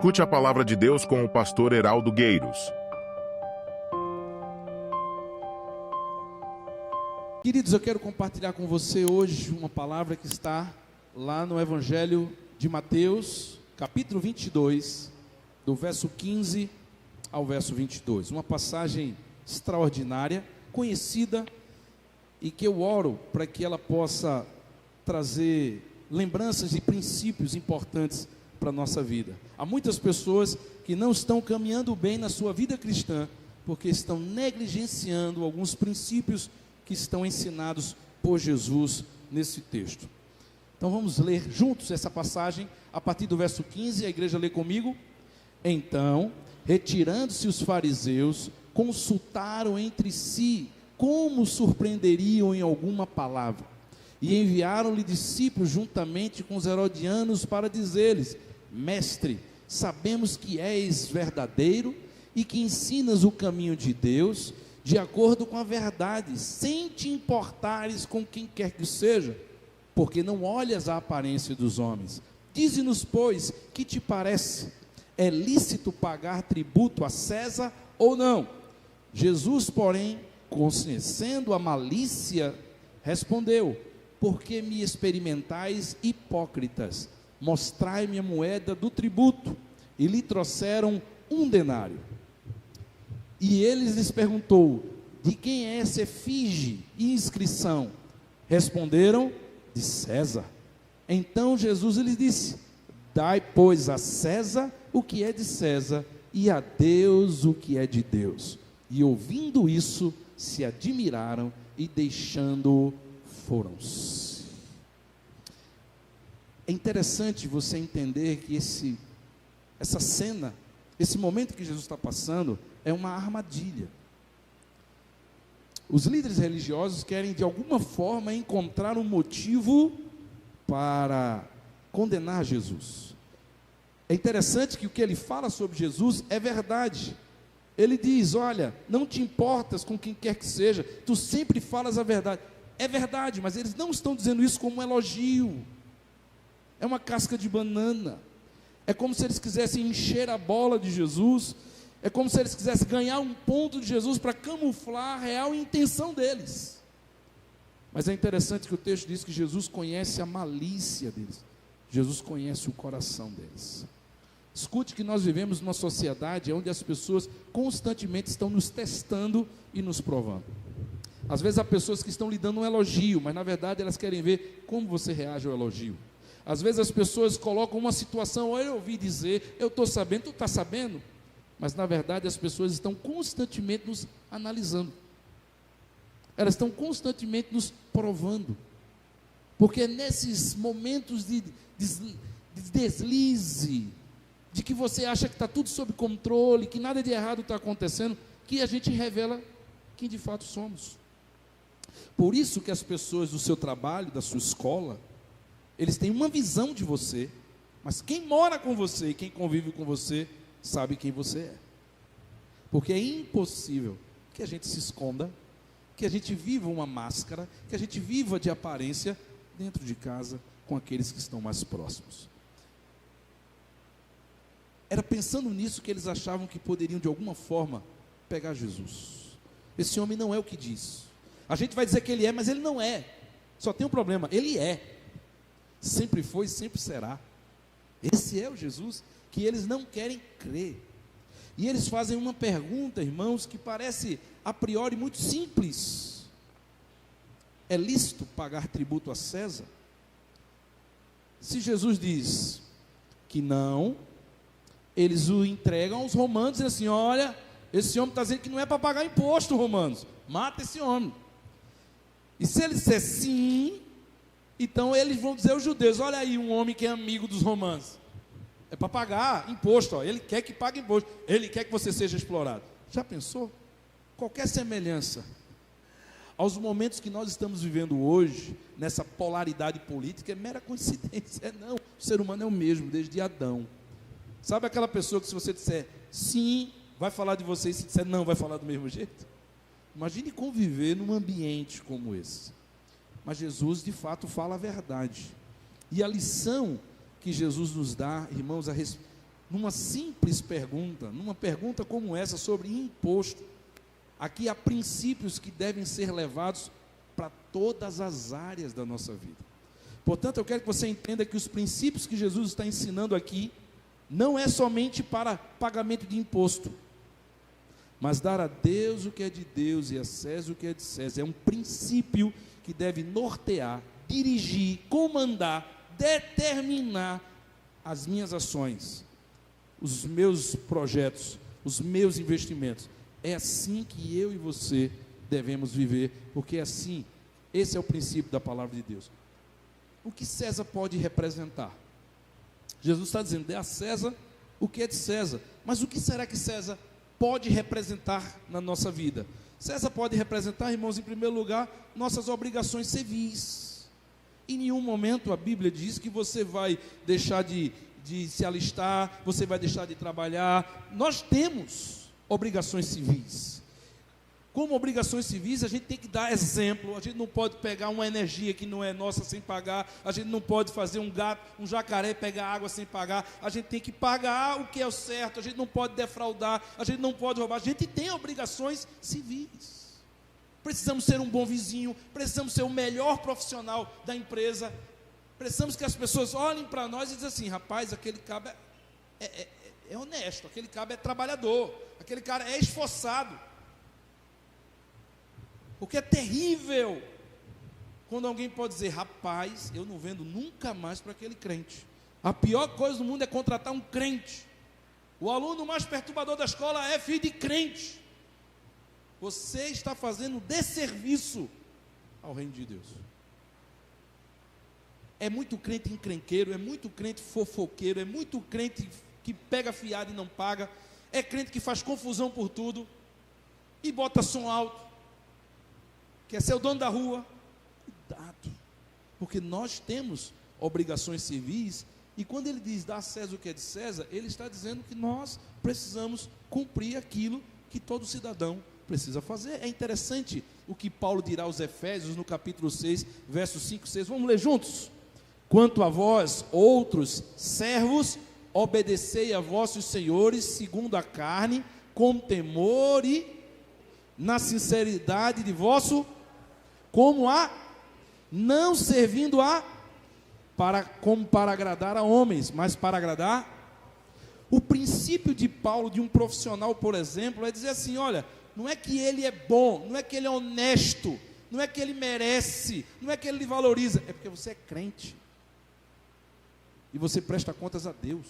Escute a palavra de Deus com o pastor Heraldo Gueiros. Queridos, eu quero compartilhar com você hoje uma palavra que está lá no Evangelho de Mateus, capítulo 22, do verso 15 ao verso 22. Uma passagem extraordinária, conhecida, e que eu oro para que ela possa trazer lembranças e princípios importantes para a nossa vida. Há muitas pessoas que não estão caminhando bem na sua vida cristã, porque estão negligenciando alguns princípios que estão ensinados por Jesus nesse texto. Então vamos ler juntos essa passagem, a partir do verso 15, a igreja lê comigo. Então, retirando-se os fariseus, consultaram entre si como surpreenderiam em alguma palavra, e enviaram-lhe discípulos juntamente com os herodianos para dizer-lhes: Mestre, sabemos que és verdadeiro e que ensinas o caminho de Deus de acordo com a verdade, sem te importares com quem quer que seja, porque não olhas a aparência dos homens. Dize-nos, pois, que te parece? É lícito pagar tributo a César ou não? Jesus, porém, conhecendo a malícia, respondeu: Por que me experimentais, hipócritas? Mostrai-me a moeda do tributo. E lhe trouxeram 1 denário. E ele lhes perguntou: De quem é essa efígie e inscrição? Responderam: De César. Então Jesus lhes disse: Dai, pois, a César o que é de César, e a Deus o que é de Deus. E ouvindo isso, se admiraram, e deixando-o, foram-se. É interessante você entender que essa cena, esse momento que Jesus está passando, é uma armadilha. Os líderes religiosos querem de alguma forma encontrar um motivo para condenar Jesus. É interessante que o que ele fala sobre Jesus é verdade. Ele diz: olha, não te importas com quem quer que seja, tu sempre falas a verdade. É verdade, mas eles não estão dizendo isso como um elogio. É uma casca de banana. É como se eles quisessem encher a bola de Jesus. É como se eles quisessem ganhar um ponto de Jesus para camuflar a real intenção deles. Mas é interessante que o texto diz que Jesus conhece a malícia deles. Jesus conhece o coração deles. Escute que nós vivemos numa sociedade onde as pessoas constantemente estão nos testando e nos provando. Às vezes há pessoas que estão lhe dando um elogio, mas na verdade elas querem ver como você reage ao elogio. Às vezes as pessoas colocam uma situação: eu ouvi dizer, eu estou sabendo, tu está sabendo? Mas na verdade as pessoas estão constantemente nos analisando. Elas estão constantemente nos provando. Porque nesses momentos de deslize, de que você acha que está tudo sob controle, que nada de errado está acontecendo, que a gente revela quem de fato somos. Por isso que as pessoas do seu trabalho, da sua escola, eles têm uma visão de você, mas quem mora com você e quem convive com você, sabe quem você é. Porque é impossível que a gente se esconda, que a gente viva uma máscara, que a gente viva de aparência dentro de casa com aqueles que estão mais próximos. Era pensando nisso que eles achavam que poderiam de alguma forma pegar Jesus. Esse homem não é o que diz. A gente vai dizer que ele é, mas ele não é. Só tem um problema: ele é. Sempre foi e sempre será. Esse é o Jesus que eles não querem crer. E eles fazem uma pergunta, irmãos, que parece a priori muito simples: é lícito pagar tributo a César? Se Jesus diz que não, eles o entregam aos romanos e dizem assim: olha, esse homem está dizendo que não é para pagar imposto, romanos, mata esse homem. E se ele disser sim, então eles vão dizer aos judeus: olha aí um homem que é amigo dos romanos, é para pagar imposto, ó. Ele quer que pague imposto, ele quer que você seja explorado. Já pensou? Qualquer semelhança aos momentos que nós estamos vivendo hoje, nessa polaridade política, é mera coincidência. Não, o ser humano é o mesmo desde Adão. Sabe aquela pessoa que se você disser sim, vai falar de você, e se disser não, vai falar do mesmo jeito? Imagine conviver num ambiente como esse. Mas Jesus de fato fala a verdade. E a lição que Jesus nos dá, irmãos, numa simples pergunta, numa pergunta como essa sobre imposto, aqui há princípios que devem ser levados para todas as áreas da nossa vida. Portanto, eu quero que você entenda que os princípios que Jesus está ensinando aqui não é somente para pagamento de imposto, mas dar a Deus o que é de Deus e a César o que é de César. É um princípio que deve nortear, dirigir, comandar, determinar as minhas ações, os meus projetos, os meus investimentos. É assim que eu e você devemos viver, porque assim, esse é o princípio da palavra de Deus. O que César pode representar? Jesus está dizendo, dê a César o que é de César. Mas o que será que César pode representar na nossa vida? César pode representar, irmãos, em primeiro lugar, nossas obrigações civis. Em nenhum momento a Bíblia diz que você vai deixar de se alistar, você vai deixar de trabalhar. Nós temos obrigações civis. Como obrigações civis, a gente tem que dar exemplo. A gente não pode pegar uma energia que não é nossa sem pagar. A gente não pode fazer um jacaré pegar água sem pagar. A gente tem que pagar o que é o certo. A gente não pode defraudar. A gente não pode roubar. A gente tem obrigações civis. Precisamos ser um bom vizinho. Precisamos ser o melhor profissional da empresa. Precisamos que as pessoas olhem para nós e dizem assim, rapaz, aquele cabo é honesto. Aquele cabo é trabalhador. Aquele cara é esforçado. Porque é terrível quando alguém pode dizer, rapaz, eu não vendo nunca mais para aquele crente. A pior coisa do mundo é contratar um crente. O aluno mais perturbador da escola é filho de crente. Você está fazendo desserviço ao reino de Deus. É muito crente encrenqueiro, é muito crente fofoqueiro, é muito crente que pega fiado e não paga, é crente que faz confusão por tudo e bota som alto. Quer ser o dono da rua? Cuidado, porque nós temos obrigações civis, e quando ele diz, dá a César o que é de César, ele está dizendo que nós precisamos cumprir aquilo que todo cidadão precisa fazer. É interessante o que Paulo dirá aos Efésios, no capítulo 6, versos 5 e 6, vamos ler juntos? Quanto a vós, outros servos, obedecei a vossos senhores, segundo a carne, com temor e na sinceridade de vosso como não servindo como para agradar a homens, mas para agradar. O princípio de Paulo, de um profissional, por exemplo, é dizer assim, olha, não é que ele é bom, não é que ele é honesto, não é que ele merece, não é que ele lhe valoriza, é porque você é crente, e você presta contas a Deus,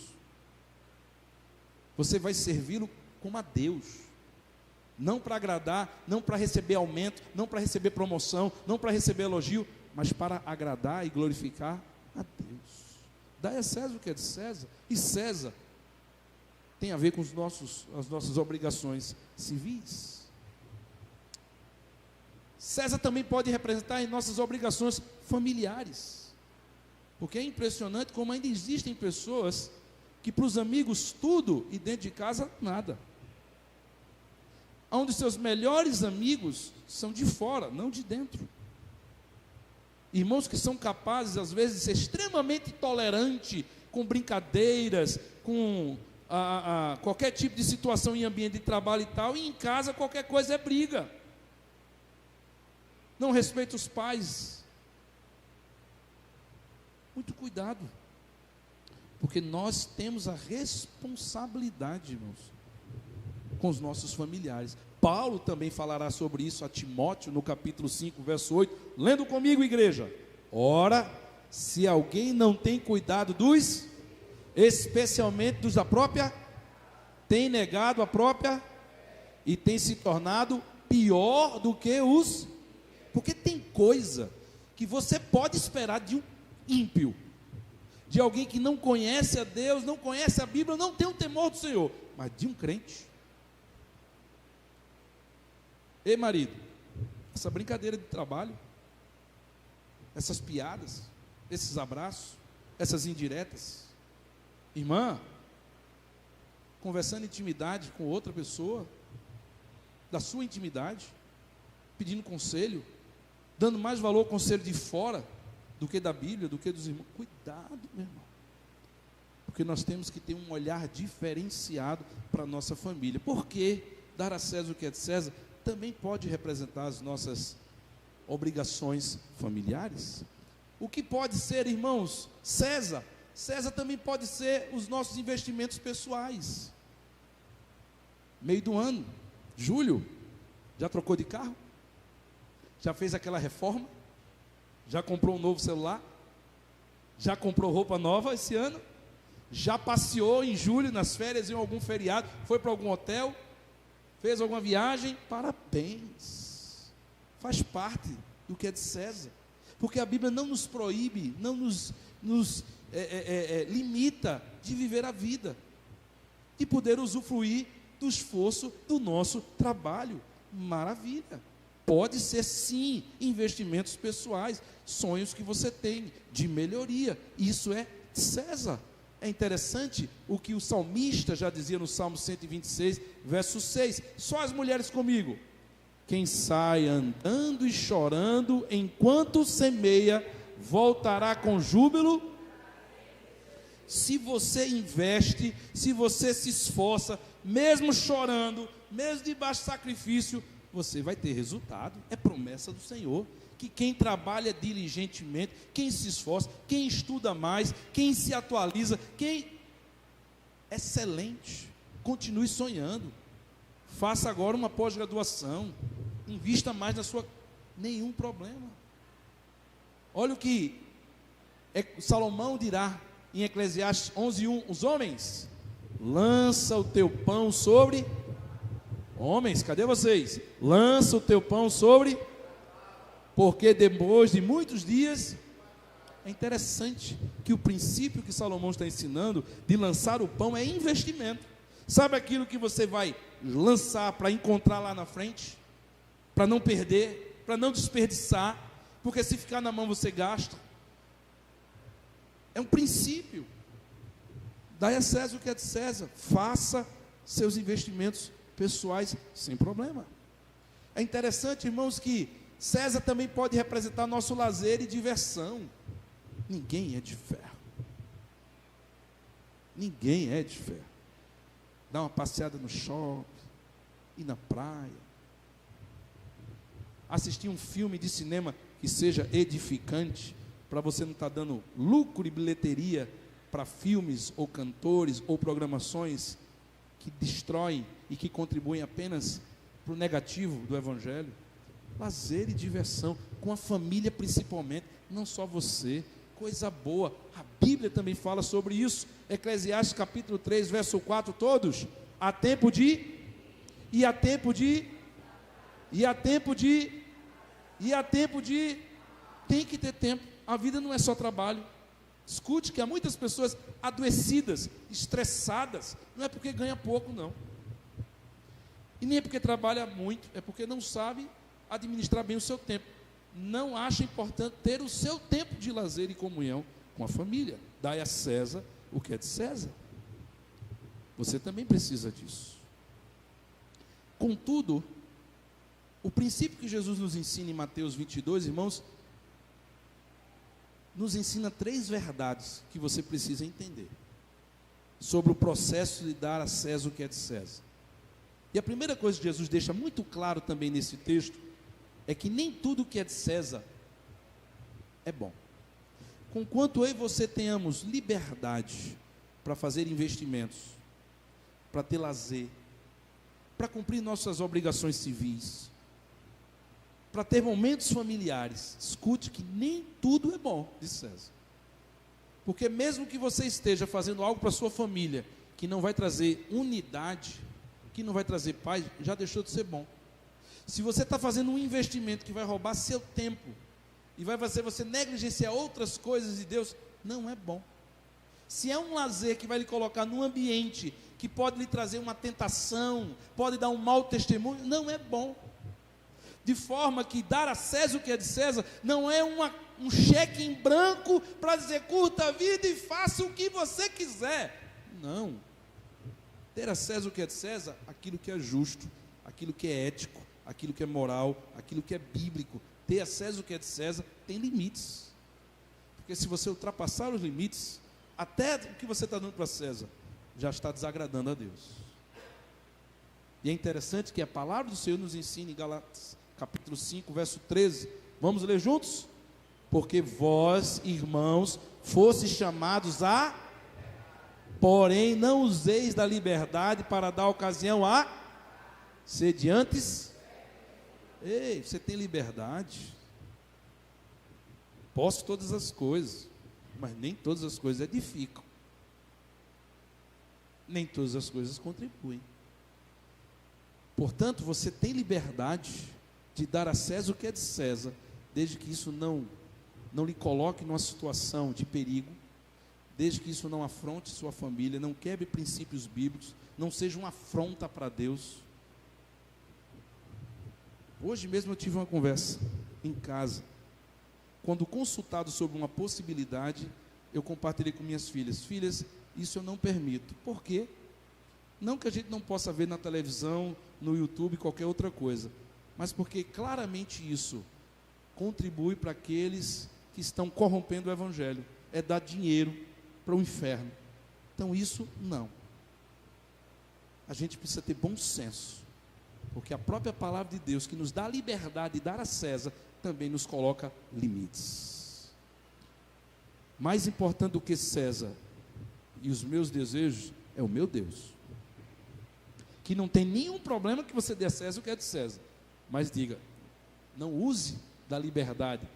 você vai servi-lo como a Deus, não para agradar, não para receber aumento, não para receber promoção, não para receber elogio, mas para agradar e glorificar a Deus. Dai a César o que é de César, e César tem a ver com as nossas obrigações civis. César também pode representar em nossas obrigações familiares, porque é impressionante como ainda existem pessoas que para os amigos tudo e dentro de casa nada. Onde seus melhores amigos são de fora, não de dentro. Irmãos que são capazes, às vezes, de ser extremamente tolerantes com brincadeiras, com qualquer tipo de situação em ambiente de trabalho e tal, e em casa qualquer coisa é briga. Não respeita os pais. Muito cuidado, porque nós temos a responsabilidade, irmãos, com os nossos familiares. Paulo também falará sobre isso a Timóteo, no capítulo 5, verso 8, lendo comigo, igreja. Ora, se alguém não tem cuidado especialmente dos da própria, tem negado a própria, e tem se tornado pior do que porque tem coisa que você pode esperar de um ímpio, de alguém que não conhece a Deus, não conhece a Bíblia, não tem o temor do Senhor, mas de um crente. Ei, marido, essa brincadeira de trabalho, essas piadas, esses abraços, essas indiretas, irmã, conversando intimidade com outra pessoa, da sua intimidade, pedindo conselho, dando mais valor ao conselho de fora do que da Bíblia, do que dos irmãos. Cuidado, meu irmão, Porque nós temos que ter um olhar diferenciado para a nossa família. Porque dar a César o que é de César também pode representar as nossas obrigações familiares. O que pode ser, irmãos, César? César também pode ser os nossos investimentos pessoais. Meio do ano, julho, já trocou de carro? Já fez aquela reforma? Já comprou um novo celular? Já comprou roupa nova esse ano? Já passeou em julho, nas férias, em algum feriado? Foi para algum hotel? Fez alguma viagem? Parabéns! Faz parte do que é de César. Porque a Bíblia não nos proíbe, não nos limita de viver a vida, de poder usufruir do esforço do nosso trabalho. Maravilha! Pode ser sim investimentos pessoais, sonhos que você tem de melhoria. Isso é César. É interessante o que o salmista já dizia no Salmo 126, verso 6. Só as mulheres comigo. Quem sai andando e chorando enquanto semeia, voltará com júbilo. Se você investe, se você se esforça, mesmo chorando, mesmo debaixo de sacrifício, você vai ter resultado. É promessa do Senhor, que quem trabalha diligentemente, quem se esforça, quem estuda mais, quem se atualiza, quem... Excelente, continue sonhando, faça agora uma pós-graduação, invista mais na sua... Nenhum problema. Olha o que Salomão dirá em Eclesiastes 11:1, os homens, lança o teu pão sobre... Homens, cadê vocês? Lança o teu pão sobre... Porque depois de muitos dias... É interessante que o princípio que Salomão está ensinando de lançar o pão é investimento. Sabe aquilo que você vai lançar para encontrar lá na frente? Para não perder, para não desperdiçar, porque se ficar na mão você gasta. É um princípio. Dai a César o que é de César. Faça seus investimentos pessoais sem problema. É interessante, irmãos, que César também pode representar nosso lazer e diversão. Ninguém é de ferro. Ninguém é de ferro. Dar uma passeada no shopping, ir na praia, assistir um filme de cinema que seja edificante, para você não estar dando lucro e bilheteria para filmes ou cantores ou programações que destroem e que contribuem apenas para o negativo do Evangelho. Lazer e diversão, com a família principalmente, não só você, coisa boa. A Bíblia também fala sobre isso. Eclesiastes capítulo 3, verso 4, todos. Há tempo de, e há tempo de, e há tempo de, e há tempo de, tem que ter tempo. A vida não é só trabalho. Escute que há muitas pessoas adoecidas, estressadas, não é porque ganha pouco, não. E nem é porque trabalha muito, é porque não sabe administrar bem o seu tempo. Não acha importante ter o seu tempo de lazer e comunhão com a família. Dai a César o que é de César. Você também precisa disso. Contudo, o princípio que Jesus nos ensina em Mateus 22, irmãos, nos ensina 3 verdades que você precisa entender sobre o processo de dar a César o que é de César. E a primeira coisa que Jesus deixa muito claro também nesse texto é que nem tudo que é de César é bom. Conquanto eu e você tenhamos liberdade para fazer investimentos, para ter lazer, para cumprir nossas obrigações civis, para ter momentos familiares, escute que nem tudo é bom, disse César. Porque mesmo que você esteja fazendo algo para a sua família, que não vai trazer unidade, que não vai trazer paz, já deixou de ser bom. Se você está fazendo um investimento que vai roubar seu tempo, e vai fazer você negligenciar outras coisas de Deus, não é bom. Se é um lazer que vai lhe colocar num ambiente que pode lhe trazer uma tentação, pode dar um mau testemunho, não é bom. De forma que dar a César o que é de César não é um cheque em branco para dizer curta a vida e faça o que você quiser. Não. Ter a César o que é de César, aquilo que é justo, aquilo que é ético, aquilo que é moral, aquilo que é bíblico. Ter a César o que é de César tem limites. Porque se você ultrapassar os limites, até o que você está dando para César, já está desagradando a Deus. E é interessante que a palavra do Senhor nos ensina em Gálatas, capítulo 5, verso 13. Vamos ler juntos? Porque vós, irmãos, fostes chamados a... Porém, não useis da liberdade para dar ocasião a... Sede antes... Ei, você tem liberdade. Posso todas as coisas, mas nem todas as coisas edificam. Nem todas as coisas contribuem. Portanto, você tem liberdade de dar a César o que é de César, desde que isso não lhe coloque numa situação de perigo, desde que isso não afronte sua família, não quebre princípios bíblicos, não seja uma afronta para Deus. Hoje mesmo eu tive uma conversa em casa. Quando consultado sobre uma possibilidade, eu compartilhei com minhas filhas. Filhas, isso eu não permito. Por quê? Não que a gente não possa ver na televisão, no YouTube, qualquer outra coisa, mas porque claramente isso contribui para aqueles que estão corrompendo o Evangelho. É dar dinheiro para o inferno. Então isso não. A gente precisa ter bom senso, porque a própria palavra de Deus, que nos dá a liberdade de dar a César, também nos coloca limites. Mais importante do que César e os meus desejos é o meu Deus, que não tem nenhum problema que você dê a César o que é de César, mas diga, não use da liberdade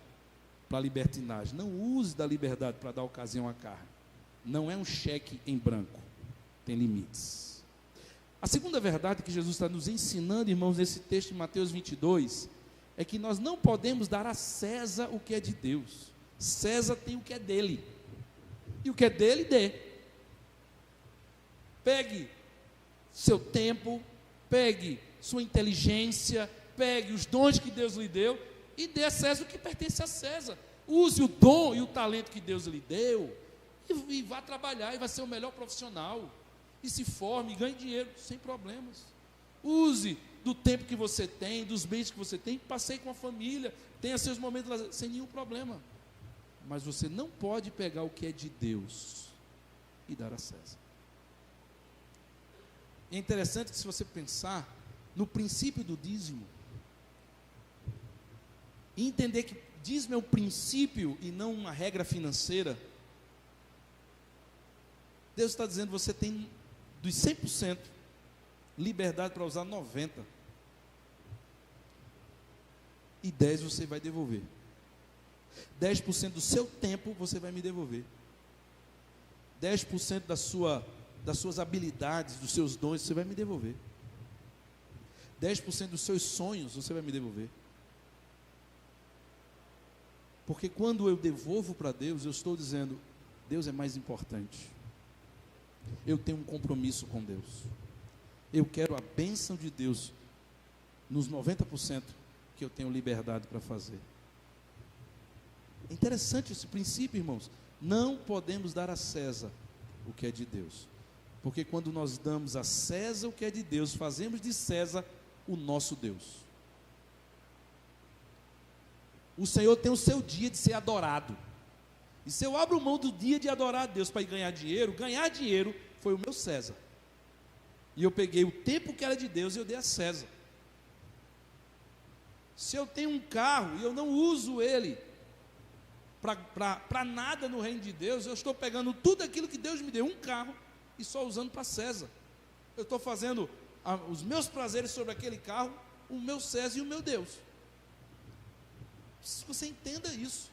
para libertinagem, não use da liberdade para dar ocasião à carne. Não é um cheque em branco, tem limites. A segunda verdade que Jesus está nos ensinando, irmãos, nesse texto de Mateus 22, é que nós não podemos dar a César o que é de Deus. César tem o que é dele, e o que é dele, dê. Pegue seu tempo, pegue sua inteligência, pegue os dons que Deus lhe deu, e dê a César o que pertence a César. Use o dom e o talento que Deus lhe deu, e vá trabalhar, e vai ser o melhor profissional, e se forme, e ganhe dinheiro, sem problemas. Use do tempo que você tem, dos bens que você tem, passeie com a família, tenha seus momentos de lazer, sem nenhum problema. Mas você não pode pegar o que é de Deus e dar a César. É interessante que, se você pensar no princípio do dízimo, e entender que dízimo é um princípio e não uma regra financeira, Deus está dizendo: você tem dos 100% liberdade para usar 90%, e 10% você vai devolver. 10% do seu tempo você vai me devolver. 10% das suas habilidades, dos seus dons, você vai me devolver. 10% dos seus sonhos você vai me devolver. Porque quando eu devolvo para Deus, eu estou dizendo: Deus é mais importante. Eu tenho um compromisso com Deus. Eu quero a bênção de Deus nos 90% que eu tenho liberdade para fazer. É interessante esse princípio, irmãos. Não podemos dar a César o que é de Deus, porque quando nós damos a César o que é de Deus, fazemos de César o nosso Deus. O Senhor tem o seu dia de ser adorado, e se eu abro mão do dia de adorar a Deus para ir ganhar dinheiro foi o meu César, e eu peguei o tempo que era de Deus e eu dei a César. Se eu tenho um carro e eu não uso ele para nada no reino de Deus, eu estou pegando tudo aquilo que Deus me deu, um carro, e só usando para César. Eu estou fazendo os meus prazeres sobre aquele carro, o meu César e o meu Deus. Se você entenda isso,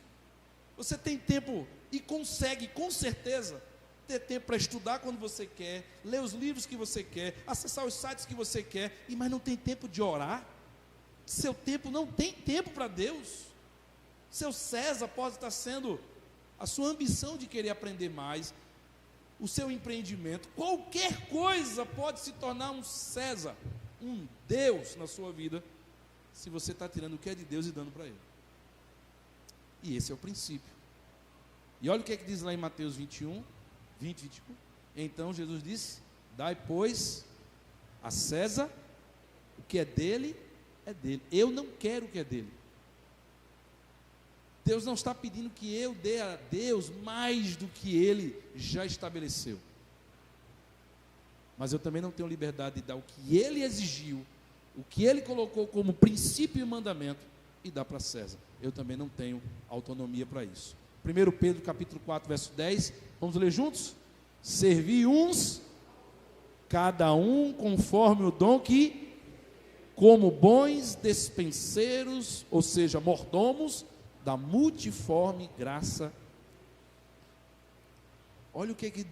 você tem tempo e consegue, com certeza, ter tempo para estudar quando você quer, ler os livros que você quer, acessar os sites que você quer, mas não tem tempo de orar. Seu tempo não tem tempo para Deus. Seu César pode estar sendo a sua ambição de querer aprender mais, o seu empreendimento, qualquer coisa pode se tornar um César, um Deus na sua vida, se você está tirando o que é de Deus e dando para Ele. E esse é o princípio. E olha o que é que diz lá em Mateus 21. Então Jesus disse: dai, pois, a César o que é dele, é dele. Eu não quero o que é dele. Deus não está pedindo que eu dê a Deus mais do que Ele já estabeleceu. Mas eu também não tenho liberdade de dar o que Ele exigiu, o que Ele colocou como princípio e mandamento, e dar para César. Eu também não tenho autonomia para isso. 1 Pedro capítulo 4, verso 10, vamos ler juntos? Servi uns, cada um conforme o dom que, como bons despenseiros, ou seja, mordomos, da multiforme graça. Olha o que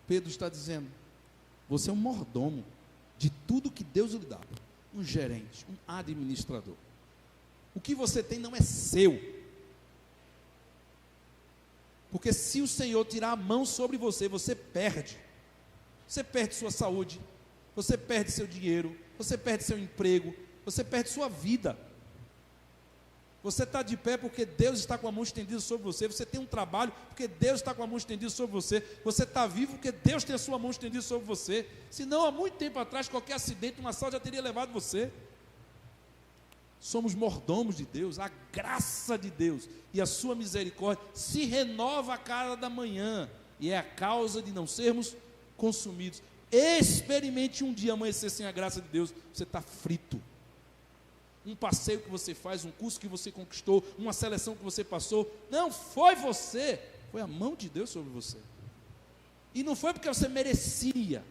Pedro está dizendo. Você é um mordomo de tudo que Deus lhe dá. Um gerente, um administrador. O que você tem não é seu. Porque se o Senhor tirar a mão sobre você, você perde. Você perde sua saúde, você perde seu dinheiro, você perde seu emprego, você perde sua vida. Você está de pé porque Deus está com a mão estendida sobre você. Você tem um trabalho porque Deus está com a mão estendida sobre você. Você está vivo porque Deus tem a sua mão estendida sobre você. Senão, há muito tempo atrás, qualquer acidente, uma assalto já teria levado você. Somos mordomos de Deus. A graça de Deus e a sua misericórdia se renova a cada manhã. E é a causa de não sermos consumidos. Experimente um dia amanhecer sem a graça de Deus. Você está frito. Um passeio que você faz, um curso que você conquistou, uma seleção que você passou, não foi você, foi a mão de Deus sobre você. E não foi porque você merecia,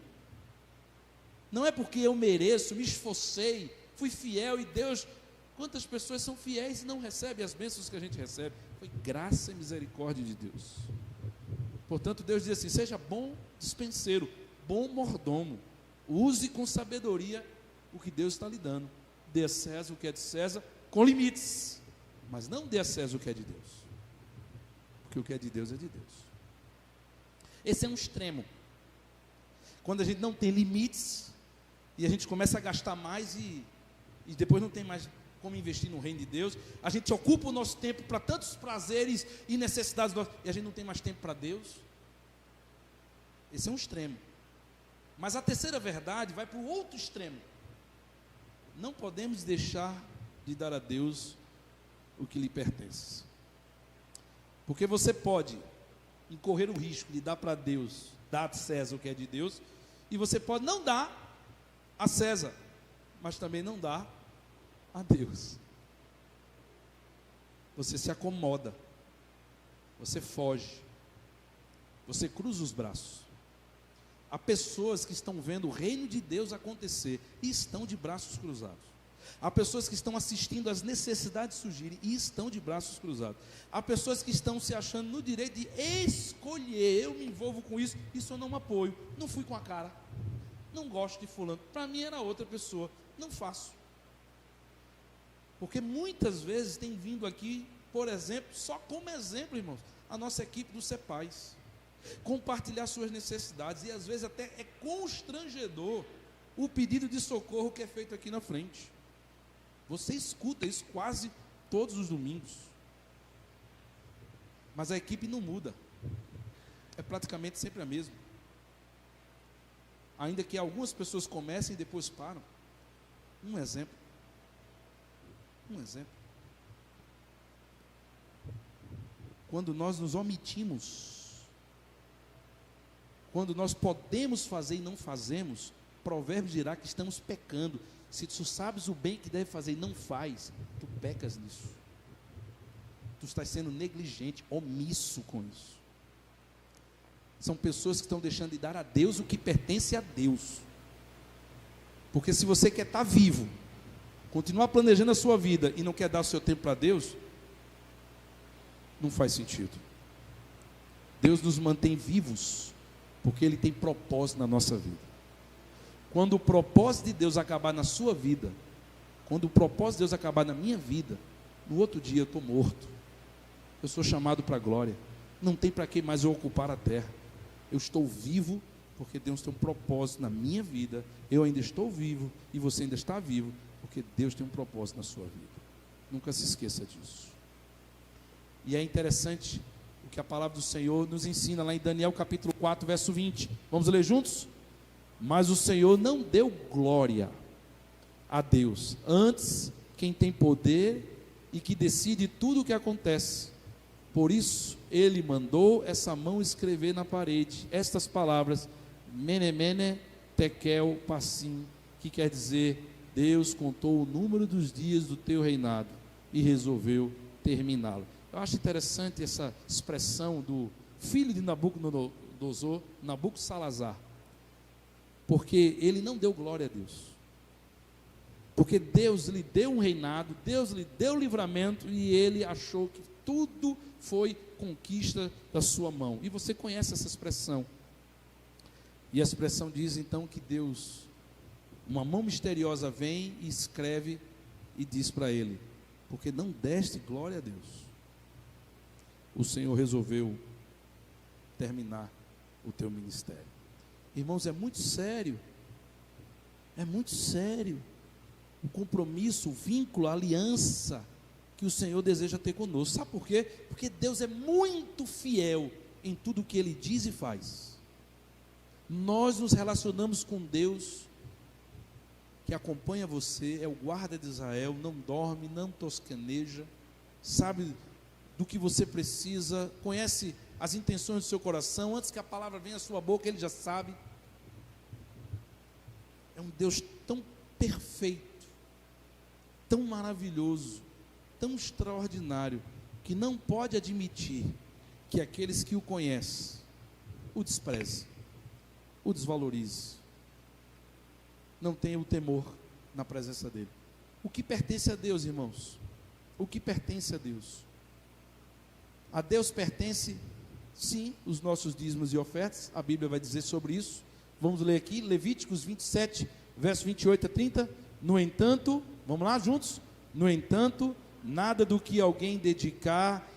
não é porque eu mereço, me esforcei, fui fiel e Deus, quantas pessoas são fiéis e não recebem as bênçãos que a gente recebe? Foi graça e misericórdia de Deus. Portanto, Deus diz assim: seja bom dispenseiro, bom mordomo, use com sabedoria o que Deus está lhe dando. Dê a César o que é de César, com limites, mas não dê a César o que é de Deus, porque o que é de Deus é de Deus. Esse é um extremo, quando a gente não tem limites, e a gente começa a gastar mais, e depois não tem mais como investir no reino de Deus, a gente ocupa o nosso tempo para tantos prazeres e necessidades, e a gente não tem mais tempo para Deus. Esse é um extremo, mas a terceira verdade vai para o outro extremo. Não podemos deixar de dar a Deus o que lhe pertence. Porque você pode incorrer o risco de dar para Deus, dar a César o que é de Deus, e você pode não dar a César, mas também não dar a Deus. Você se acomoda, você foge, você cruza os braços. Há pessoas que estão vendo o reino de Deus acontecer e estão de braços cruzados. Há pessoas que estão assistindo as necessidades surgirem e estão de braços cruzados. Há pessoas que estão se achando no direito de escolher: eu me envolvo com isso eu não apoio, não fui com a cara, não gosto de fulano, para mim era outra pessoa, não faço. Porque muitas vezes tem vindo aqui, por exemplo, só como exemplo, irmãos, a nossa equipe do CEPAS, compartilhar suas necessidades, e às vezes até é constrangedor o pedido de socorro que é feito aqui na frente. Você escuta isso quase todos os domingos, mas a equipe não muda, é praticamente sempre a mesma, ainda que algumas pessoas comecem e depois param. Um exemplo, quando nós nos omitimos, quando nós podemos fazer e não fazemos, Provérbios dirá que estamos pecando. Se tu sabes o bem que deve fazer e não faz, tu pecas nisso. Tu estás sendo negligente, omisso com isso. São pessoas que estão deixando de dar a Deus o que pertence a Deus. Porque se você quer estar vivo, continuar planejando a sua vida e não quer dar o seu tempo para Deus, não faz sentido. Deus nos mantém vivos porque Ele tem propósito na nossa vida. Quando o propósito de Deus acabar na sua vida, quando o propósito de Deus acabar na minha vida, no outro dia eu estou morto, eu sou chamado para a glória, não tem para que mais eu ocupar a terra. Eu estou vivo porque Deus tem um propósito na minha vida, eu ainda estou vivo e você ainda está vivo, porque Deus tem um propósito na sua vida. Nunca se esqueça disso. E é interessante o que a palavra do Senhor nos ensina lá em Daniel capítulo 4, verso 20. Vamos ler juntos? Mas o Senhor não deu glória a Deus. Antes, quem tem poder e que decide tudo o que acontece. Por isso, ele mandou essa mão escrever na parede estas palavras: Mene, Mene, Tekel, Parsim, que quer dizer: Deus contou o número dos dias do teu reinado e resolveu terminá-lo. Eu acho interessante essa expressão do filho de Nabucodonosor, Nabucosalazar, porque ele não deu glória a Deus, porque Deus lhe deu um reinado, Deus lhe deu livramento, e ele achou que tudo foi conquista da sua mão. E você conhece essa expressão, e a expressão diz então que Deus, uma mão misteriosa vem e escreve e diz para ele: porque não deste glória a Deus, o Senhor resolveu terminar o teu ministério. Irmãos, é muito sério o compromisso, o vínculo, a aliança que o Senhor deseja ter conosco. Sabe por quê? Porque Deus é muito fiel em tudo o que Ele diz e faz. Nós nos relacionamos com Deus que acompanha você, é o guarda de Israel, não dorme, não tosqueneja, sabe do que você precisa, conhece as intenções do seu coração, antes que a palavra venha à sua boca, Ele já sabe. É um Deus tão perfeito, tão maravilhoso, tão extraordinário, que não pode admitir que aqueles que o conhecem o desprezem, o desvalorizem, não tenham o temor na presença dele. O que pertence a Deus, irmãos? O que pertence a Deus? A Deus pertence, sim, os nossos dízimos e ofertas. A Bíblia vai dizer sobre isso. Vamos ler aqui, Levíticos 27, verso 28 a 30. No entanto, vamos lá juntos? No entanto, nada do que alguém dedicar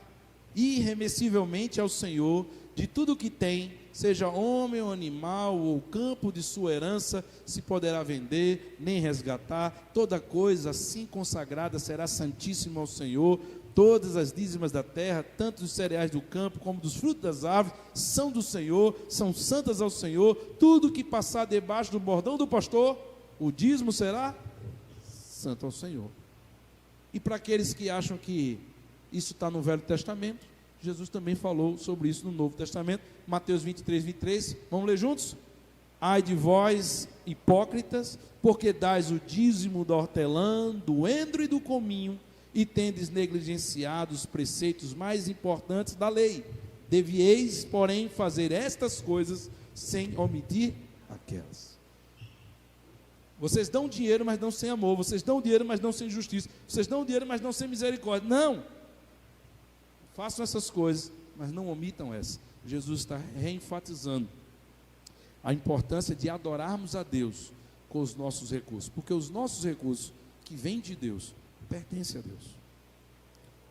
irremessivelmente ao Senhor, de tudo o que tem, seja homem ou animal, ou campo de sua herança, se poderá vender, nem resgatar. Toda coisa assim consagrada será santíssima ao Senhor. Todas as dízimas da terra, tanto dos cereais do campo, como dos frutos das árvores, são do Senhor, são santas ao Senhor. Tudo que passar debaixo do bordão do pastor, o dízimo será santo ao Senhor. E para aqueles que acham que isso está no Velho Testamento, Jesus também falou sobre isso no Novo Testamento, Mateus 23, 23, vamos ler juntos? Ai de vós, hipócritas, porque dais o dízimo do hortelã, do endro e do cominho, e tendes negligenciado os preceitos mais importantes da lei. Devieis, porém, fazer estas coisas sem omitir aquelas. Vocês dão dinheiro, mas não sem amor. Vocês dão dinheiro, mas não sem justiça. Vocês dão dinheiro, mas não sem misericórdia. Não! Façam essas coisas, mas não omitam essa. Jesus está reenfatizando a importância de adorarmos a Deus com os nossos recursos. Porque os nossos recursos, que vêm de Deus, pertencem a Deus.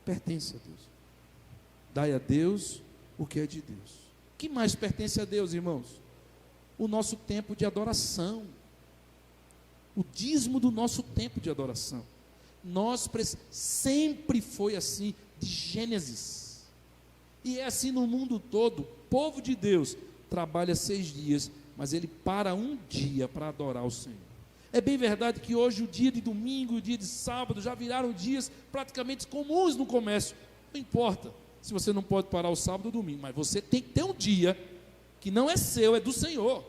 Pertence a Deus. Dai a Deus o que é de Deus. O que mais pertence a Deus, irmãos? O nosso tempo de adoração. O dízimo do nosso tempo de adoração. Sempre foi assim, de Gênesis. E é assim no mundo todo. O povo de Deus trabalha 6 dias, mas ele para um dia para adorar o Senhor. É bem verdade que hoje o dia de domingo, o dia de sábado, já viraram dias praticamente comuns no comércio. Não importa se você não pode parar o sábado ou domingo, mas você tem que ter um dia que não é seu, é do Senhor.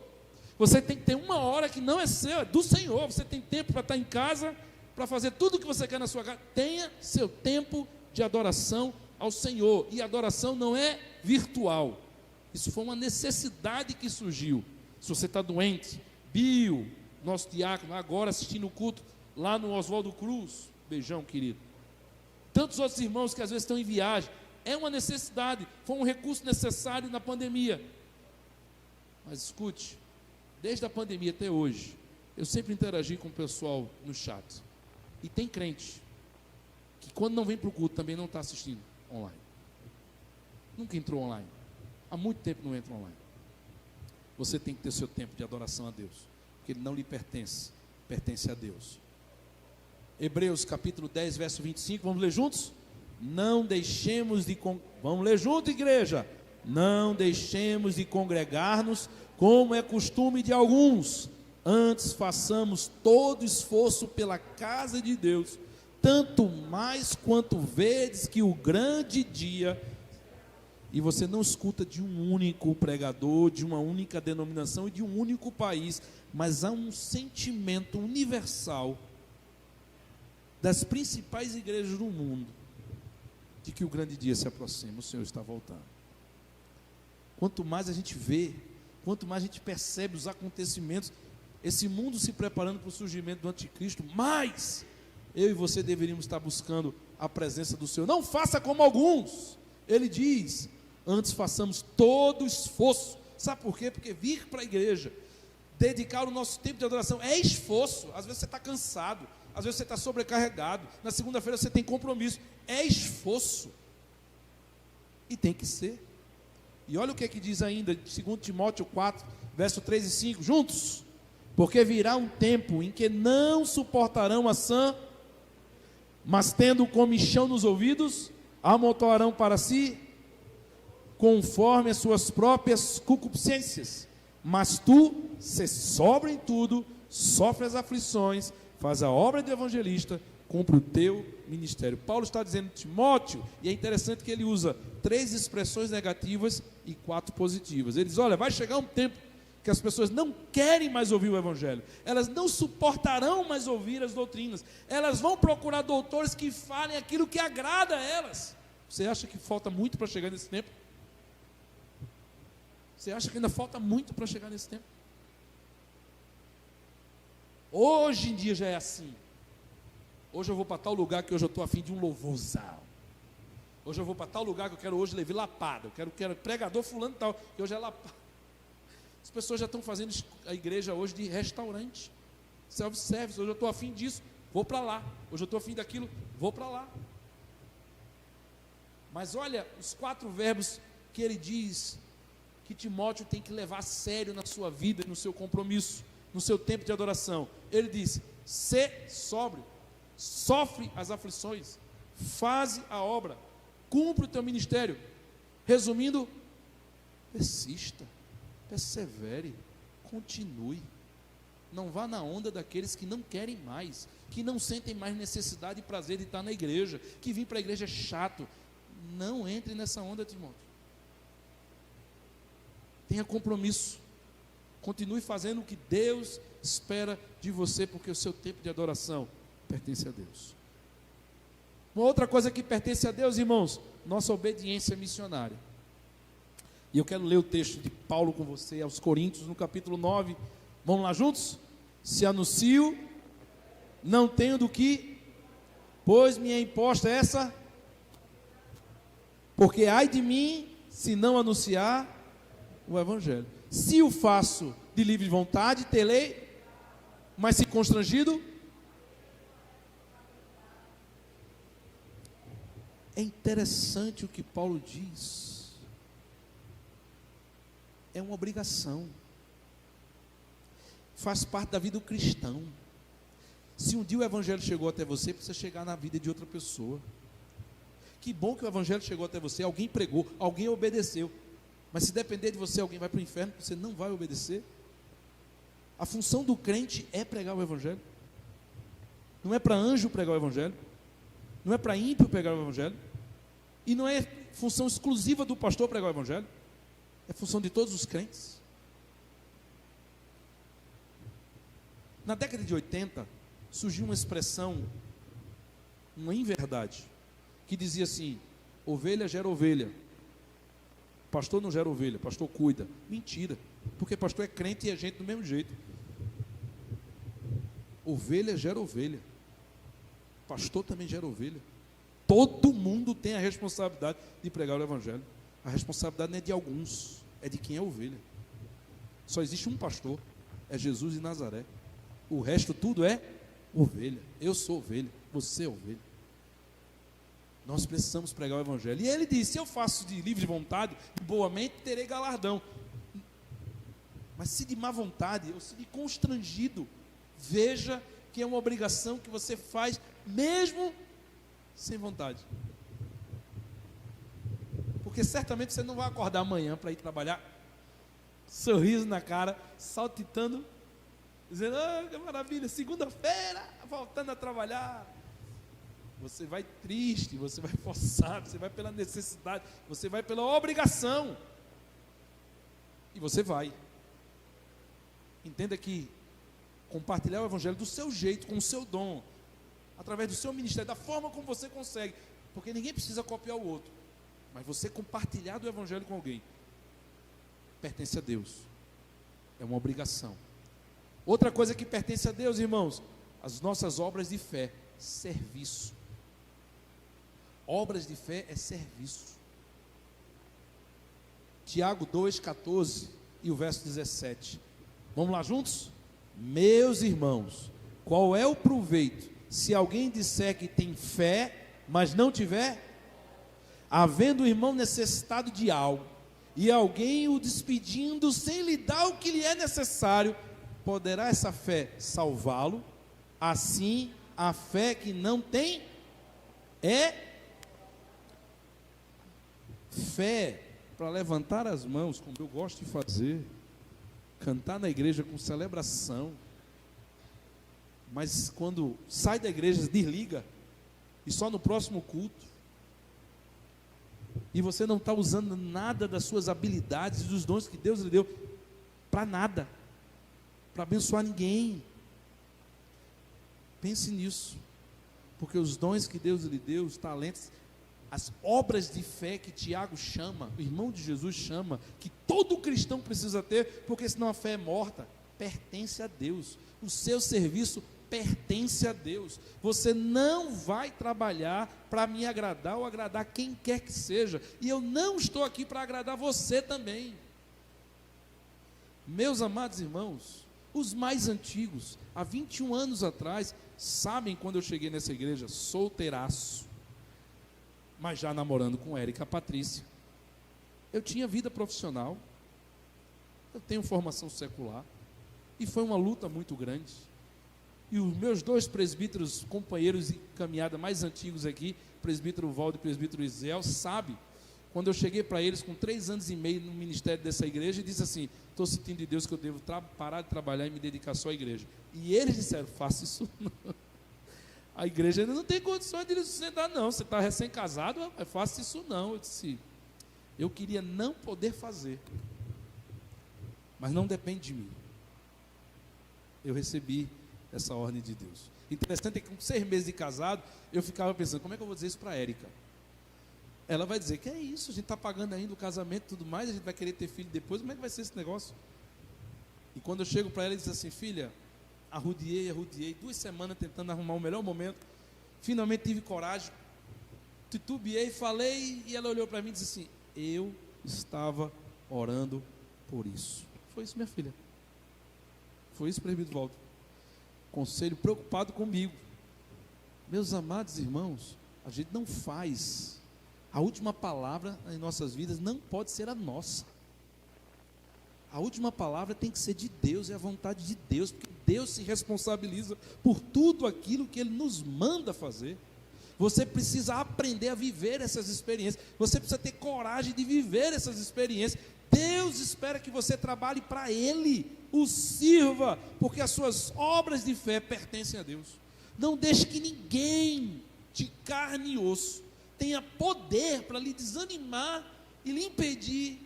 Você tem que ter uma hora que não é seu, é do Senhor. Você tem tempo para estar em casa, para fazer tudo o que você quer na sua casa. Tenha seu tempo de adoração ao Senhor. E adoração não é virtual. Isso foi uma necessidade que surgiu. Se você está doente, Bio, nosso diácono, agora assistindo o culto lá no Oswaldo Cruz, beijão querido, tantos outros irmãos que às vezes estão em viagem, é uma necessidade, foi um recurso necessário na pandemia. Mas escute, desde a pandemia até hoje, eu sempre interagi com o pessoal no chat, e tem crente que quando não vem para o culto também não está assistindo online, nunca entrou online, há muito tempo não entra online. Você tem que ter seu tempo de adoração a Deus, porque ele não lhe pertence, pertence a Deus. Hebreus capítulo 10, verso 25, vamos ler juntos? Não deixemos de, vamos ler junto, igreja, não deixemos de congregar-nos, como é costume de alguns, antes façamos todo esforço pela casa de Deus, tanto mais quanto vedes que o grande dia... E você não escuta de um único pregador, de uma única denominação e de um único país, mas há um sentimento universal das principais igrejas do mundo, de que o grande dia se aproxima, o Senhor está voltando. Quanto mais a gente vê, quanto mais a gente percebe os acontecimentos, esse mundo se preparando para o surgimento do anticristo, mais eu e você deveríamos estar buscando a presença do Senhor. Não faça como alguns, ele diz, antes façamos todo o esforço. Sabe por quê? Porque vir para a igreja, dedicar o nosso tempo de adoração é esforço. Às vezes você está cansado, às vezes você está sobrecarregado, na segunda-feira você tem compromisso, é esforço, e tem que ser. E olha o que diz ainda, 2 Timóteo 4, verso 3 e 5, juntos, porque virá um tempo em que não suportarão a sã, mas tendo comichão nos ouvidos, amontoarão para si, conforme as suas próprias concupiscências. Mas tu, se sobra em tudo, sofre as aflições, faz a obra de evangelista, cumpre o teu ministério. Paulo está dizendo, Timóteo, e é interessante que ele usa 3 expressões negativas e 4 positivas. Ele diz, olha, vai chegar um tempo que as pessoas não querem mais ouvir o evangelho, elas não suportarão mais ouvir as doutrinas, elas vão procurar doutores que falem aquilo que agrada a elas. Você acha que falta muito para chegar nesse tempo? Você acha que ainda falta muito para chegar nesse tempo? Hoje em dia já é assim. Hoje eu vou para tal lugar que hoje eu estou a fim de um louvorzão. Hoje eu vou para tal lugar que eu quero hoje levar lapada. Eu quero pregador fulano e tal, que hoje é lapada. As pessoas já estão fazendo a igreja hoje de restaurante, self-service. Hoje eu estou a fim disso, vou para lá. Hoje eu estou a fim daquilo, vou para lá. Mas olha os 4 verbos que ele diz que Timóteo tem que levar a sério na sua vida, no seu compromisso, no seu tempo de adoração. Ele diz, sê sóbrio, sofre as aflições, faze a obra, cumpre o teu ministério. Resumindo, persista, persevere, continue. Não vá na onda daqueles que não querem mais, que não sentem mais necessidade e prazer de estar na igreja, que vir para a igreja é chato. Não entre nessa onda, Timóteo. Tenha compromisso, continue fazendo o que Deus espera de você, porque o seu tempo de adoração pertence a Deus. Uma outra coisa que pertence a Deus, irmãos, nossa obediência missionária. E eu quero ler o texto de Paulo com você aos Coríntios, no capítulo 9. Vamos lá juntos? Se anuncio, não tenho do que, pois me é imposta essa, porque ai de mim, se não anunciar o evangelho. Se o faço de livre vontade, terei, mas se constrangido, é interessante o que Paulo diz. É uma obrigação, faz parte da vida do cristão. Se um dia o evangelho chegou até você, precisa chegar na vida de outra pessoa. Que bom que o evangelho chegou até você, alguém pregou, alguém obedeceu. Mas se depender de você, alguém vai para o inferno, você não vai obedecer. A função do crente é pregar o evangelho. Não é para anjo pregar o evangelho, não é para ímpio pregar o evangelho, e não é função exclusiva do pastor pregar o evangelho, é função de todos os crentes. Na década de 80, surgiu uma expressão, uma inverdade, que dizia assim, ovelha gera ovelha, pastor não gera ovelha, pastor cuida. Mentira, porque pastor é crente e é gente do mesmo jeito. Ovelha gera ovelha, pastor também gera ovelha. Todo mundo tem a responsabilidade de pregar o evangelho. A responsabilidade não é de alguns, é de quem é ovelha. Só existe um pastor, é Jesus de Nazaré. O resto tudo é ovelha. Eu sou ovelha, você é ovelha. Nós precisamos pregar o evangelho. E ele disse, se eu faço de livre vontade, de boa mente, terei galardão. Mas se de má vontade, ou se de constrangido, veja que é uma obrigação que você faz, mesmo sem vontade. Porque certamente você não vai acordar amanhã para ir trabalhar, sorriso na cara, saltitando, dizendo, que maravilha, segunda-feira, voltando a trabalhar. Você vai triste, você vai forçado, você vai pela necessidade, você vai pela obrigação. E você vai. Entenda que compartilhar o evangelho do seu jeito, com o seu dom, através do seu ministério, da forma como você consegue, porque ninguém precisa copiar o outro, mas você compartilhar do evangelho com alguém, pertence a Deus, é uma obrigação. Outra coisa que pertence a Deus, irmãos, as nossas obras de fé, serviço. Obras de fé é serviço. Tiago 2,14 e o verso 17. Vamos lá juntos? Meus irmãos, qual é o proveito se alguém disser que tem fé, mas não tiver? Havendo um irmão necessitado de algo, e alguém o despedindo sem lhe dar o que lhe é necessário, poderá essa fé salvá-lo? Assim, a fé que não tem é fé para levantar as mãos, como eu gosto de fazer, cantar na igreja com celebração, mas quando sai da igreja, desliga, e só no próximo culto, e você não está usando nada das suas habilidades, dos dons que Deus lhe deu, para nada, para abençoar ninguém. Pense nisso, porque os dons que Deus lhe deu, os talentos, as obras de fé que Tiago chama, o irmão de Jesus chama, que todo cristão precisa ter, porque senão a fé é morta, pertence a Deus. O seu serviço pertence a Deus. Você não vai trabalhar para me agradar ou agradar quem quer que seja, e eu não estou aqui para agradar você também. Meus amados irmãos, os mais antigos, há 21 anos atrás, sabem quando eu cheguei nessa igreja, solteiraço, mas já namorando com Érica Patrícia. Eu tinha vida profissional, eu tenho formação secular, e foi uma luta muito grande. E os meus dois presbíteros, companheiros de caminhada mais antigos aqui, presbítero Valdo e presbítero Isel, sabem, quando eu cheguei para eles com 3 anos e meio no ministério dessa igreja, e disse assim: estou sentindo de Deus que eu devo parar de trabalhar e me dedicar só à igreja. E eles disseram: faça isso não. A igreja ainda não tem condições de lhe sustentar, não. Você está recém-casado, faça isso não. Eu disse: eu queria não poder fazer, mas não depende de mim. Eu recebi essa ordem de Deus. Interessante é que com 6 meses de casado, eu ficava pensando: como é que eu vou dizer isso para a Érica? Ela vai dizer: que é isso, a gente está pagando ainda o casamento e tudo mais, a gente vai querer ter filho depois, como é que vai ser esse negócio? E quando eu chego para ela, ela diz assim: filha, arrudiei 2 semanas tentando arrumar o melhor momento, finalmente tive coragem, titubeei, falei, e ela olhou para mim e disse assim: eu estava orando por isso. Foi isso, minha filha. Foi isso, presbítero Valdo. Conselho preocupado comigo. Meus amados irmãos, a gente não faz. A última palavra em nossas vidas não pode ser a nossa. A última palavra tem que ser de Deus, é a vontade de Deus, porque Deus se responsabiliza por tudo aquilo que Ele nos manda fazer. Você precisa aprender a viver essas experiências, você precisa ter coragem de viver essas experiências. Deus espera que você trabalhe para Ele, o sirva, porque as suas obras de fé pertencem a Deus. Não deixe que ninguém de carne e osso tenha poder para lhe desanimar e lhe impedir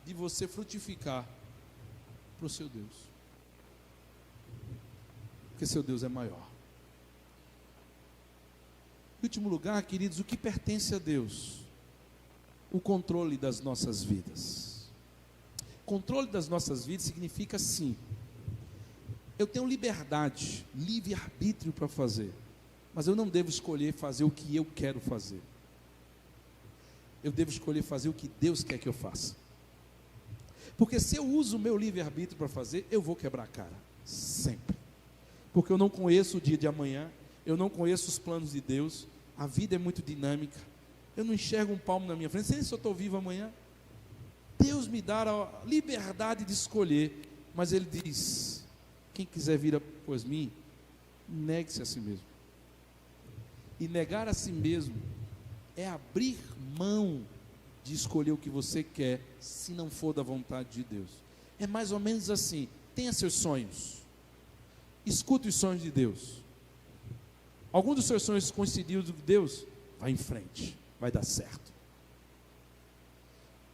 de você frutificar para o seu Deus, porque seu Deus é maior. Em último lugar, queridos, o que pertence a Deus? O controle das nossas vidas. Controle das nossas vidas significa sim, eu tenho liberdade, livre-arbítrio para fazer, mas eu não devo escolher fazer o que eu quero fazer. Eu devo escolher fazer o que Deus quer que eu faça. Porque se eu uso o meu livre-arbítrio para fazer, eu vou quebrar a cara, sempre. Porque eu não conheço o dia de amanhã, eu não conheço os planos de Deus, a vida é muito dinâmica, eu não enxergo um palmo na minha frente, sei se eu estou vivo amanhã. Deus me dá a liberdade de escolher, mas Ele diz: quem quiser vir após mim, negue-se a si mesmo. E negar a si mesmo é abrir mão de escolher o que você quer, se não for da vontade de Deus. É mais ou menos assim: tenha seus sonhos, escute os sonhos de Deus, Algum dos seus sonhos coincidiu com Deus? Vai em frente, vai dar certo.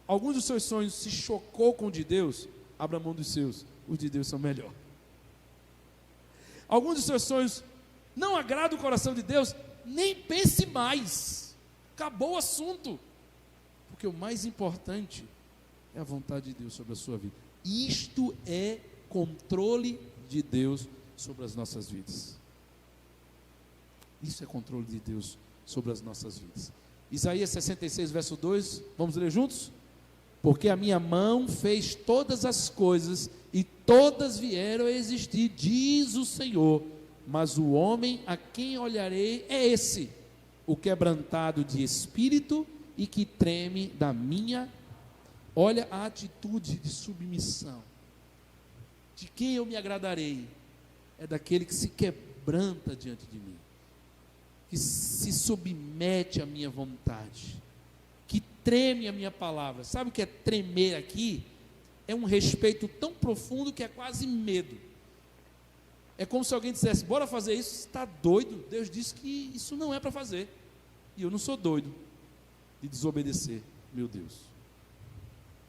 Algum dos seus sonhos se chocou com o de Deus? Abra mão dos seus, os de Deus são melhor. Algum dos seus sonhos não agrada o coração de Deus? Nem pense mais, acabou o assunto, porque o mais importante é a vontade de Deus sobre a sua vida. Isto é controle de Deus sobre as nossas vidas. Isso é controle de Deus sobre as nossas vidas. Isaías 66, verso 2, vamos ler juntos? Porque a minha mão fez todas as coisas, e todas vieram a existir, diz o Senhor. Mas o homem a quem olharei é esse, o quebrantado de espírito e que treme da minha. Olha a atitude de submissão. De quem eu me agradarei? É daquele que se quebranta diante de mim, que se submete à minha vontade, que treme a minha palavra. Sabe o que é tremer aqui? É um respeito tão profundo que é quase medo. É como se alguém dissesse, bora fazer isso, você está doido? Deus disse que isso não é para fazer, e eu não sou doido de desobedecer, meu Deus.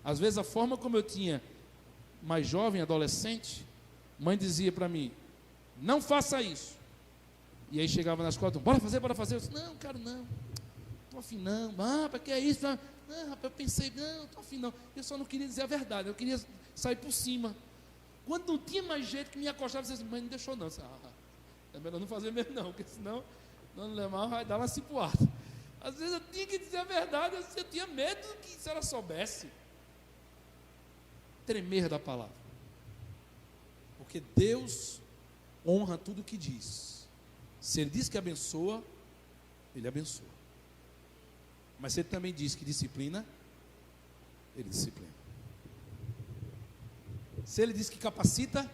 Às vezes a forma como eu tinha, mais jovem, adolescente, mãe dizia para mim, não faça isso. E aí chegava na escola, bora fazer. Eu disse, não, cara, não, estou afim não. Ah, para que é isso? Não, rapaz, eu pensei, não, estou afim não. Eu só não queria dizer a verdade, eu queria sair por cima. Quando não tinha mais jeito, que me acostava, você disse, mãe, não deixou não. Eu disse, é melhor não fazer mesmo não, porque senão, não levar, vai dar uma cipuada. Às vezes eu tinha que dizer a verdade, eu tinha medo que se ela soubesse. Tremer da palavra. Porque Deus honra tudo o que diz. Se Ele diz que abençoa, Ele abençoa. Mas se Ele também diz que disciplina, Ele disciplina. Se Ele diz que capacita,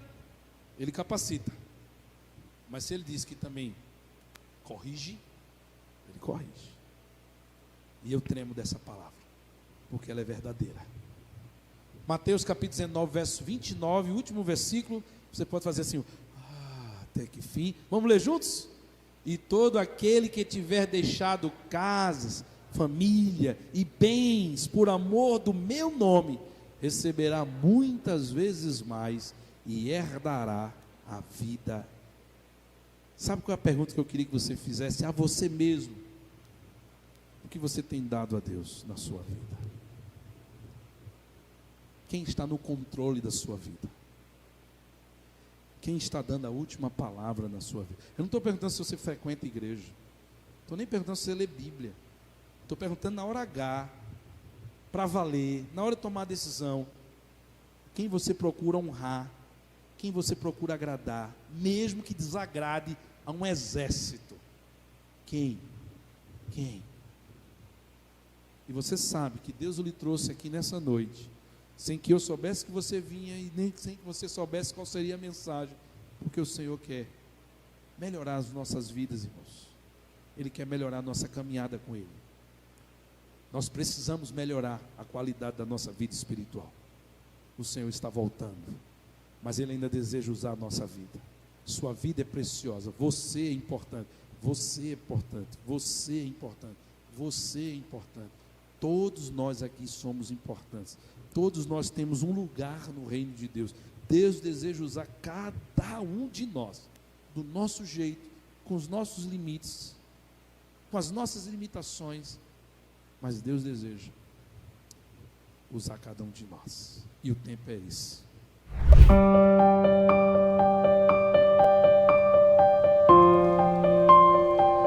Ele capacita. Mas se Ele diz que também corrige, Ele corrige. E eu tremo dessa palavra, porque ela é verdadeira. Mateus capítulo 19, verso 29, o último versículo, você pode fazer assim, até que fim. Vamos ler juntos? E todo aquele que tiver deixado casas, família e bens por amor do meu nome, receberá muitas vezes mais e herdará a vida. Sabe qual é a pergunta que eu queria que você fizesse a você mesmo? O que você tem dado a Deus na sua vida? Quem está no controle da sua vida? Quem está dando a última palavra na sua vida? Eu não estou perguntando se você frequenta a igreja. Estou nem perguntando se você lê Bíblia. Estou perguntando na hora H, para valer, na hora de tomar a decisão, quem você procura honrar, quem você procura agradar, mesmo que desagrade a um exército. Quem? Quem? E você sabe que Deus lhe trouxe aqui nessa noite, sem que eu soubesse que você vinha e nem sem que você soubesse qual seria a mensagem, porque o Senhor quer melhorar as nossas vidas, irmãos. Ele quer melhorar a nossa caminhada com Ele. Nós precisamos melhorar a qualidade da nossa vida espiritual. O Senhor está voltando, mas Ele ainda deseja usar a nossa vida. Sua vida é preciosa, você é importante, você é importante, você é importante, você é importante. Todos nós aqui somos importantes. Todos nós temos um lugar no reino de Deus. Deus deseja usar cada um de nós, do nosso jeito, com os nossos limites, com as nossas limitações, mas Deus deseja usar cada um de nós, e o tempo é esse.